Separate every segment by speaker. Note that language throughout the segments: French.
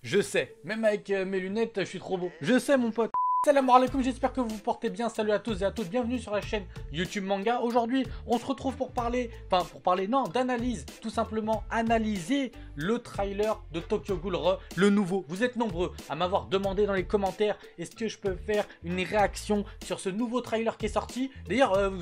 Speaker 1: Je sais, même avec mes lunettes, je suis trop beau. Je sais, mon pote. Salam alaikum, j'espère que vous vous portez bien. Salut à tous et à toutes, bienvenue sur la chaîne YouTube Manga. Aujourd'hui, on se retrouve pour parler, non, d'analyse. Tout simplement, analyser le trailer de Tokyo Ghoul Re, le nouveau. Vous êtes nombreux à m'avoir demandé dans les commentaires, est-ce que je peux faire une réaction sur ce nouveau trailer qui est sorti. D'ailleurs,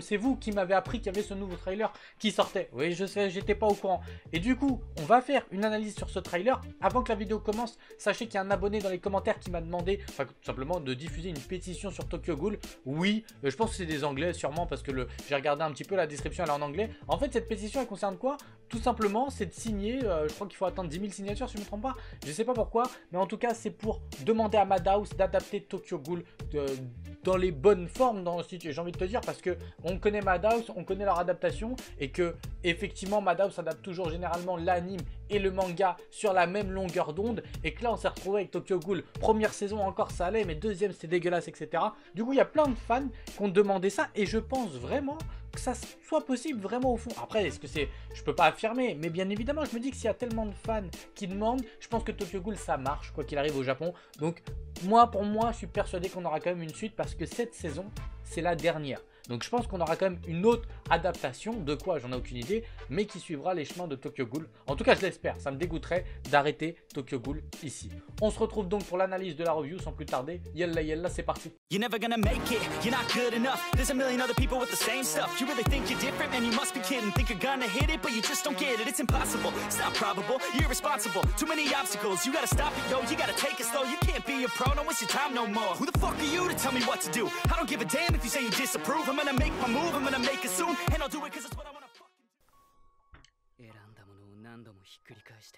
Speaker 1: c'est vous qui m'avez appris qu'il y avait ce nouveau trailer qui sortait. Oui, je sais, j'étais pas au courant. Et du coup, on va faire une analyse sur ce trailer. Avant que la vidéo commence, sachez qu'il y a un abonné dans les commentaires qui m'a demandé, tout simplement, de diffuser une pétition sur Tokyo Ghoul. Oui, je pense que c'est des anglais sûrement parce que j'ai regardé un petit peu la description, elle est en anglais. En fait, cette pétition, elle concerne quoi? Tout simplement, c'est de signer, je crois qu'il faut attendre 10 000 signatures si je ne me trompe pas. Je sais pas pourquoi, mais en tout cas, c'est pour demander à Madhouse d'adapter Tokyo Ghoul dans les bonnes formes, j'ai envie de te dire, parce que on connaît Madhouse, on connaît leur adaptation, et que effectivement Madhouse adapte toujours généralement l'anime et le manga sur la même longueur d'onde, et que là on s'est retrouvé avec Tokyo Ghoul, première saison encore ça allait, mais deuxième c'était dégueulasse, etc. Du coup il y a plein de fans qui ont demandé ça, et je pense vraiment que ça soit possible vraiment au fond. Après, est-ce que c'est... Je peux pas affirmer, mais bien évidemment, je me dis que s'il y a tellement de fans qui demandent, je pense que Tokyo Ghoul, ça marche, quoi qu'il arrive au Japon. Donc, pour moi, je suis persuadé qu'on aura quand même une suite, parce que cette saison, c'est la dernière. Donc je pense qu'on aura quand même une autre adaptation, de quoi j'en ai aucune idée, mais qui suivra les chemins de Tokyo Ghoul. En tout cas je l'espère, ça me dégoûterait d'arrêter Tokyo Ghoul ici. On se retrouve donc pour l'analyse de la review sans plus tarder. Yalla yalla, c'est parti.
Speaker 2: You're never gonna make it, you're not good enough. There's a million other people with the same stuff. You really think you're different, man, you must be kidding. Think you're gonna hit it, but you just don't get it. It's impossible, it's not probable, you're irresponsible. Too many obstacles, you gotta stop it, yo. You gotta take it slow, you can't be a pro, don't waste your time no more. Who the fuck are you to tell me what to do? I don't give a damn if you say you disapprove. I'm gonna make my move, I'm gonna make it soon. And I'll do it cause it's what I wanna fucking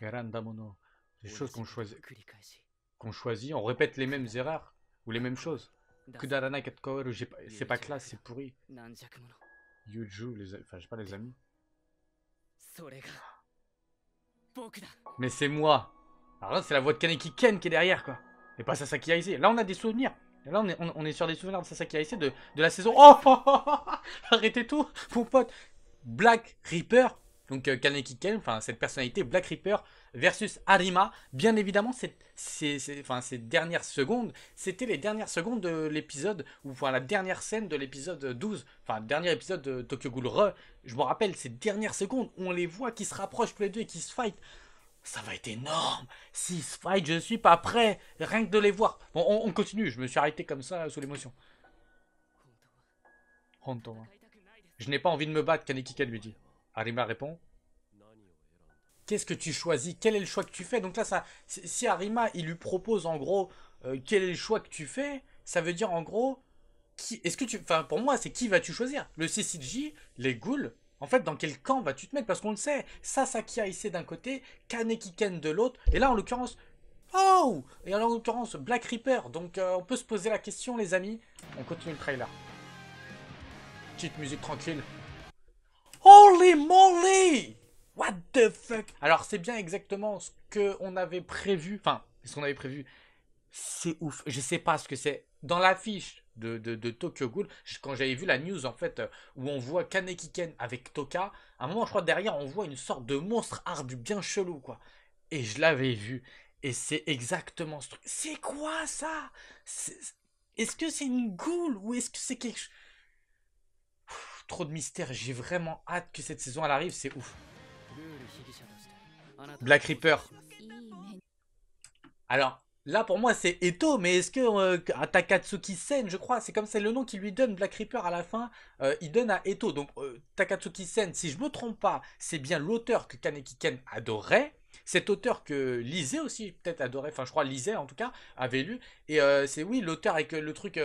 Speaker 2: do.
Speaker 1: Randamono, des choses qu'on choisit, on répète les mêmes erreurs ou les mêmes choses. Kudarana Katkoru, c'est pas classe, c'est pourri. Yuju, enfin je sais pas, les amis. Mais c'est moi. Alors là c'est la voix de Kaneki Ken qui est derrière, quoi. Et pas Sasaki Aise. Là on a des souvenirs. Là on est sur des souvenirs de Sasaki Aise de la saison. Oh, arrêtez tout, mon pote. Black Reaper, donc Kaneki Ken, enfin cette personnalité Black Reaper versus Arima. Bien évidemment, ces dernières secondes, c'était les dernières secondes de l'épisode, ou enfin la dernière scène de l'épisode 12, enfin dernier épisode de Tokyo Ghoul Re. Je me rappelle ces dernières secondes où on les voit qui se rapprochent tous les deux et qui se fight. Ça va être énorme. S'ils se fight, je suis pas prêt. Rien que de les voir. Bon, on continue. Je me suis arrêté comme ça sous l'émotion. Honto. Je n'ai pas envie de me battre, Kaneki Ken lui dit. Arima répond. Qu'est-ce que tu choisis? Quel est le choix que tu fais? Donc là, si Arima, il lui propose en gros quel est le choix que tu fais, ça veut dire en gros, pour moi, c'est qui vas-tu choisir? Le CCJ, les ghouls? En fait, dans quel camp vas-tu te mettre? Parce qu'on le sait, Sasaki Aise d'un côté, Kaneki Ken de l'autre, et là en l'occurrence, oh! Et en l'occurrence, Black Reaper. Donc on peut se poser la question, les amis. On continue le trailer. Petite musique tranquille. Holy moly! What the fuck? Alors c'est bien exactement ce qu'on avait prévu. Enfin, ce qu'on avait prévu. C'est ouf. Je sais pas ce que c'est. Dans l'affiche de Tokyo Ghoul, quand j'avais vu la news en fait, où on voit Kaneki Ken avec Toka, à un moment je crois derrière on voit une sorte de monstre arbu bien chelou quoi. Et je l'avais vu. Et c'est exactement ce truc. C'est quoi ça? Est-ce que c'est une ghoul ou est-ce que c'est quelque chose? Trop de mystère. J'ai vraiment hâte que cette saison elle arrive. C'est ouf. Black Reaper. Alors, là pour moi c'est Eto, mais est-ce que Takatsuki Sen, je crois, c'est comme c'est le nom qu'il lui donne, Black Reaper à la fin, il donne à Eto. Donc Takatsuki Sen, si je me trompe pas, c'est bien l'auteur que Kaneki Ken adorait. Cet auteur que Lisée aussi peut-être adorait, enfin je crois Lisée en tout cas, avait lu. Et c'est oui l'auteur avec le truc,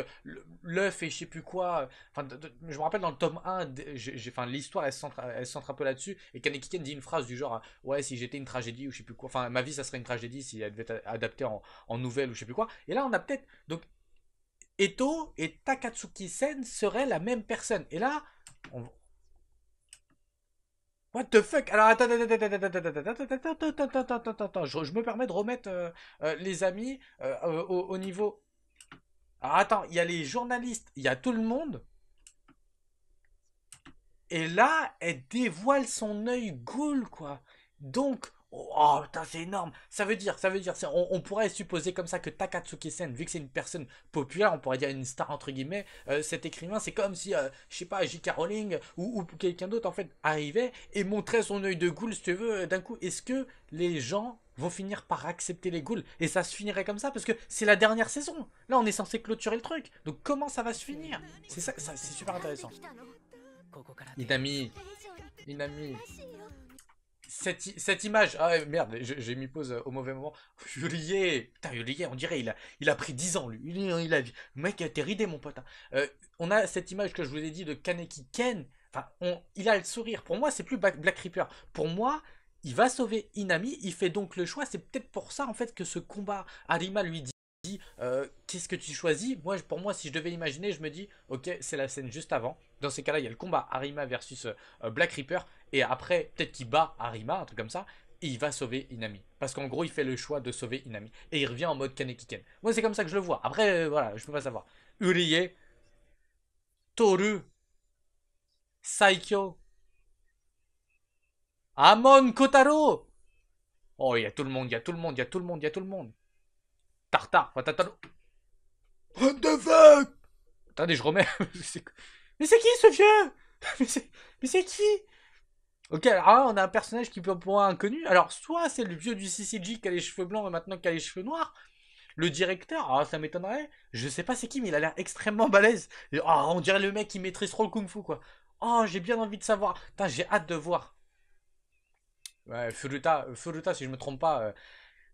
Speaker 1: l'œuf et je sais plus quoi. Enfin je me rappelle dans le tome 1, l'histoire elle se centre un peu là-dessus. Et Kaneki Ken dit une phrase du genre, ouais si j'étais une tragédie ou je sais plus quoi. Enfin ma vie ça serait une tragédie si elle devait être adaptée en nouvelle ou je sais plus quoi. Et là on a peut-être, donc Eto et Takatsuki Sen seraient la même personne. Et là, what the fuck? Alors attends, je me permets de remettre les amis au niveau. Alors attends, il y a les journalistes, il y a tout le monde. Et là, elle dévoile son œil ghoul, quoi. Donc, Oh, putain, c'est énorme. On pourrait supposer comme ça que Takatsuki-sen, vu que c'est une personne populaire, on pourrait dire une star entre guillemets, cet écrivain, c'est comme si, je sais pas, J.K. Rowling ou quelqu'un d'autre en fait arrivait et montrait son œil de ghoul, si tu veux, d'un coup. Est-ce que les gens vont finir par accepter les ghouls et ça se finirait comme ça parce que c'est la dernière saison. Là, on est censé clôturer le truc. Donc comment ça va se finir? C'est ça, c'est super intéressant. Inami, Inami. Cette image, ah ouais, merde, j'ai mis pause au mauvais moment. Yurie, putain, Yurie, on dirait il a pris 10 ans lui. Le mec a été ridé, mon pote, hein. On a cette image que je vous ai dit de Kaneki Ken. Enfin, il a le sourire. Pour moi, c'est plus Black Reaper. Pour moi, il va sauver Inami. Il fait donc le choix. C'est peut-être pour ça en fait que ce combat, Arima lui dit. Qu'est-ce que tu choisis? Moi, pour moi, si je devais imaginer, je me dis, ok, c'est la scène juste avant. Dans ces cas-là, il y a le combat Arima versus Black Reaper. Et après, peut-être qu'il bat Arima, un truc comme ça. Et il va sauver Inami. Parce qu'en gros, il fait le choix de sauver Inami. Et il revient en mode Kanekiken. Moi, c'est comme ça que je le vois. Après, voilà, je peux pas savoir. Urie, Toru, Saikyo, Amon Kotaro. Oh, il y a tout le monde, il y a tout le monde, il y a tout le monde, il y a tout le monde. Tartare, Watataro. What the fuck? Attendez, je remets. Mais c'est qui ce vieux? Mais c'est qui? Ok, alors là, on a un personnage qui peut pour un inconnu. Alors, soit c'est le vieux du CCG qui a les cheveux blancs et maintenant qui a les cheveux noirs. Le directeur, ah, ça m'étonnerait. Je sais pas c'est qui, mais il a l'air extrêmement balèze. Et, oh, on dirait le mec qui maîtrise trop le kung-fu, quoi. Oh, j'ai bien envie de savoir. Putain, j'ai hâte de voir. Ouais, Furuta, si je me trompe pas,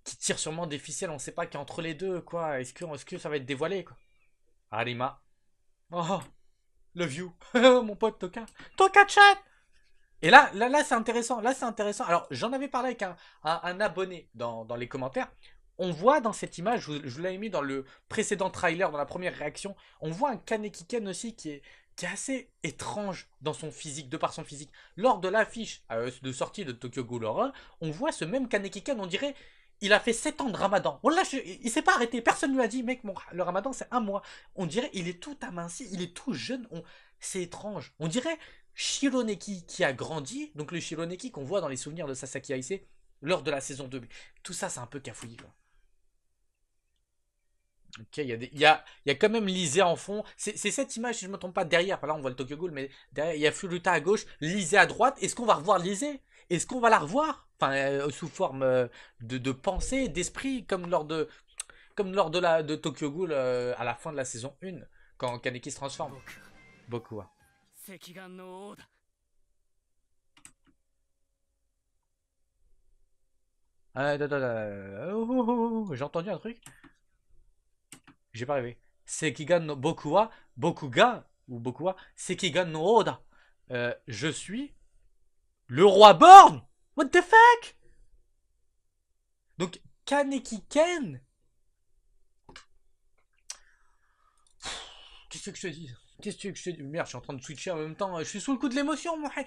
Speaker 1: qui tire sûrement des ficelles, on sait pas, qui est entre les deux, quoi. Est-ce que ça va être dévoilé, quoi? Arima. Oh, love you. Mon pote Toka. Toka-chan! Et là c'est intéressant. Là, c'est intéressant. Alors, j'en avais parlé avec un abonné dans les commentaires. On voit dans cette image, je vous l'avais mis dans le précédent trailer, dans la première réaction, on voit un Kanekiken aussi qui est assez étrange dans son physique, de par son physique. Lors de l'affiche de sortie de Tokyo Ghoul Horror, on voit ce même Kanekiken, on dirait, il a fait 7 ans de ramadan. Oh là, il s'est pas arrêté, personne ne lui a dit, mec, le ramadan c'est un mois. On dirait, il est tout aminci, il est tout jeune, c'est étrange. On dirait Shironeki qui a grandi, donc le Shironeki qu'on voit dans les souvenirs de Sasaki Aise lors de la saison 2. Tout ça, c'est un peu cafouillis, quoi. Ok, il y a quand même Lisée en fond. C'est cette image, si je ne me trompe pas, derrière. Là, on voit le Tokyo Ghoul, mais derrière, il y a Furuta à gauche, Lisée à droite. Est-ce qu'on va revoir Lisée? Est-ce qu'on va la revoir? Enfin, sous forme de pensée, d'esprit, comme lors de Tokyo Ghoul à la fin de la saison 1, quand Kaneki se transforme. Beaucoup, hein. J'ai entendu un truc. J'ai pas rêvé. Sekigan no Bokuwa, Bokuga, ou Bokuwa, Sekigan no Oda. Je suis le roi Born. What the fuck? Donc, Kaneki Ken. Qu'est-ce que je te dis? Qu'est-ce que je te dis? Merde, je suis en train de switcher en même temps. Je suis sous le coup de l'émotion, mon frère.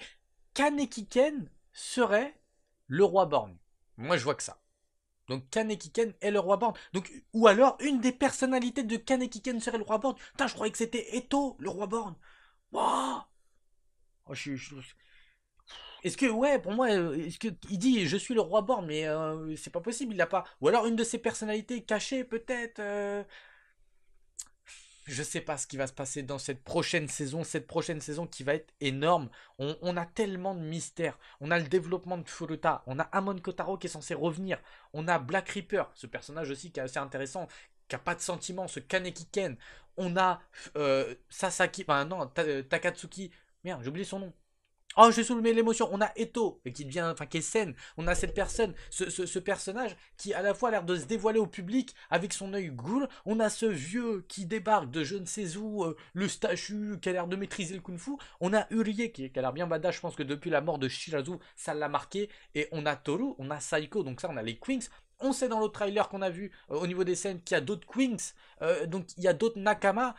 Speaker 1: Kaneki Ken serait le roi Born. Moi, je vois que ça. Donc Kaneki Ken est le roi Born. Donc, ou alors une des personnalités de Kaneki Ken serait le roi Born. Putain, je croyais que c'était Eto, le roi Born. Wow. Oh, est-ce que, ouais, pour moi, est-ce que il dit je suis le roi Born, mais c'est pas possible, il a pas. Ou alors une de ses personnalités cachées, peut-être. Je sais pas ce qui va se passer dans cette prochaine saison qui va être énorme. On a tellement de mystères. On a le développement de Furuta, on a Amon Kotaro qui est censé revenir, on a Black Reaper, ce personnage aussi qui est assez intéressant, qui a pas de sentiments, ce Kaneki Ken. On a Sasaki, enfin non, Takatsuki, merde, j'ai oublié son nom. Oh, j'ai soulevé l'émotion. On a Eto, qui devient, enfin, qui est saine. On a cette personne, ce personnage qui à la fois a l'air de se dévoiler au public avec son œil ghoul. On a ce vieux qui débarque de je ne sais où, le statut qui a l'air de maîtriser le kung-fu. On a Urie qui a l'air bien badass. Je pense que depuis la mort de Shirazu, ça l'a marqué. Et on a Toru, on a Saiko. Donc ça, on a les Queens. On sait dans l'autre trailer qu'on a vu au niveau des scènes qu'il y a d'autres Queens. Donc il y a d'autres Nakama.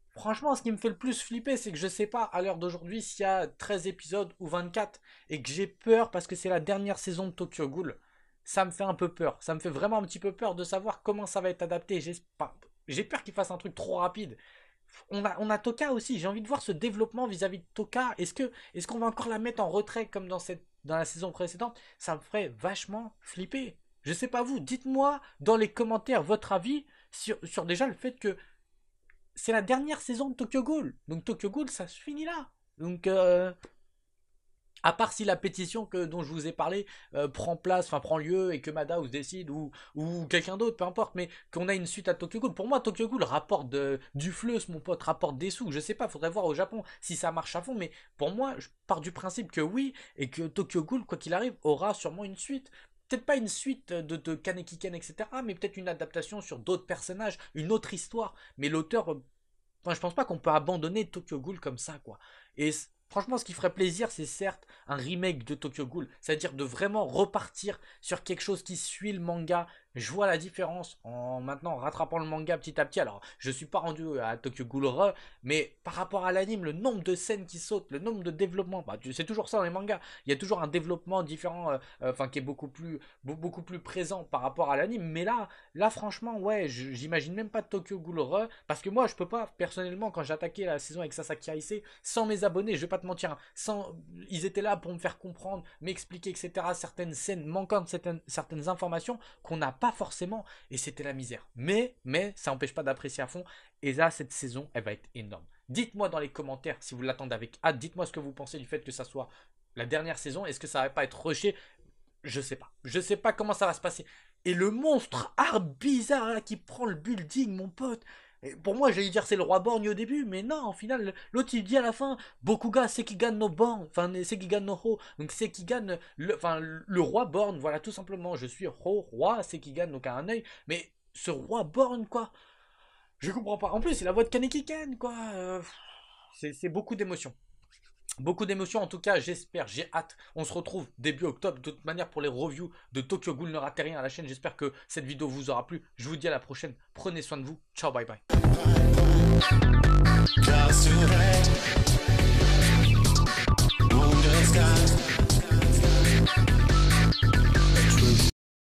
Speaker 1: Franchement, ce qui me fait le plus flipper, c'est que je sais pas à l'heure d'aujourd'hui s'il y a 13 épisodes ou 24 et que j'ai peur parce que c'est la dernière saison de Tokyo Ghoul. Ça me fait un peu peur. Ça me fait vraiment un petit peu peur de savoir comment ça va être adapté. J'ai peur qu'il fasse un truc trop rapide. On a Toka aussi. J'ai envie de voir ce développement vis-à-vis de Toka. Est-ce qu'on va encore la mettre en retrait comme dans cette dans la saison précédente, ça me ferait vachement flipper. Je sais pas vous, dites-moi dans les commentaires votre avis sur déjà le fait que c'est la dernière saison de Tokyo Ghoul. Donc Tokyo Ghoul, ça se finit là. Donc à part si la pétition dont je vous ai parlé prend lieu et que Madhouse décide ou quelqu'un d'autre, peu importe, mais qu'on a une suite à Tokyo Ghoul. Pour moi, Tokyo Ghoul rapporte du fleuve, mon pote, rapporte des sous. Je sais pas, faudrait voir au Japon si ça marche à fond, mais pour moi, je pars du principe que oui, et que Tokyo Ghoul, quoi qu'il arrive, aura sûrement une suite. Peut-être pas une suite de Kaneki Ken, etc., mais peut-être une adaptation sur d'autres personnages, une autre histoire. Mais l'auteur, je pense pas qu'on peut abandonner Tokyo Ghoul comme ça, quoi. Et franchement, ce qui ferait plaisir, c'est certes un remake de Tokyo Ghoul, c'est-à-dire de vraiment repartir sur quelque chose qui suit le manga. Je vois la différence en maintenant rattrapant le manga petit à petit. Alors, je suis pas rendu à Tokyo Ghoul Re, mais par rapport à l'anime, le nombre de scènes qui sautent, le nombre de développements, c'est toujours ça dans les mangas. Il y a toujours un développement différent, qui est beaucoup plus présent par rapport à l'anime. Mais là, franchement, ouais, j'imagine même pas Tokyo Ghoul Re, parce que moi, je peux pas personnellement, quand j'ai attaqué la saison avec Sasaki Aise, sans mes abonnés, je vais pas te mentir, hein, ils étaient là pour me faire comprendre, m'expliquer, etc. Certaines scènes manquant de certaines informations qu'on n'a pas forcément, et c'était la misère. Mais ça n'empêche pas d'apprécier à fond. Et là, cette saison, elle va être énorme. Dites-moi dans les commentaires si vous l'attendez avec hâte. Dites-moi ce que vous pensez du fait que ça soit la dernière saison. Est-ce que ça va pas être rushé? Je sais pas. Je sais pas comment ça va se passer. Et le monstre arbre bizarre là, qui prend le building, mon pote. Et pour moi, j'allais dire c'est le roi Borgne au début, mais non, au final, l'autre il dit à la fin, Bokuga Sekigan no Born, enfin Sekigan no Ho, donc Sekigan, le roi Borgne, voilà, tout simplement, je suis roi Sekigan, donc à un œil, mais ce roi Borgne, quoi, je comprends pas. En plus, c'est la voix de Kaneki Ken, quoi, c'est beaucoup d'émotions. Beaucoup d'émotions, en tout cas, j'espère, j'ai hâte. On se retrouve début octobre, de toute manière, pour les reviews de Tokyo Ghoul. Ne ratez rien à la chaîne, j'espère que cette vidéo vous aura plu. Je vous dis à la prochaine, prenez soin de vous, ciao, bye bye.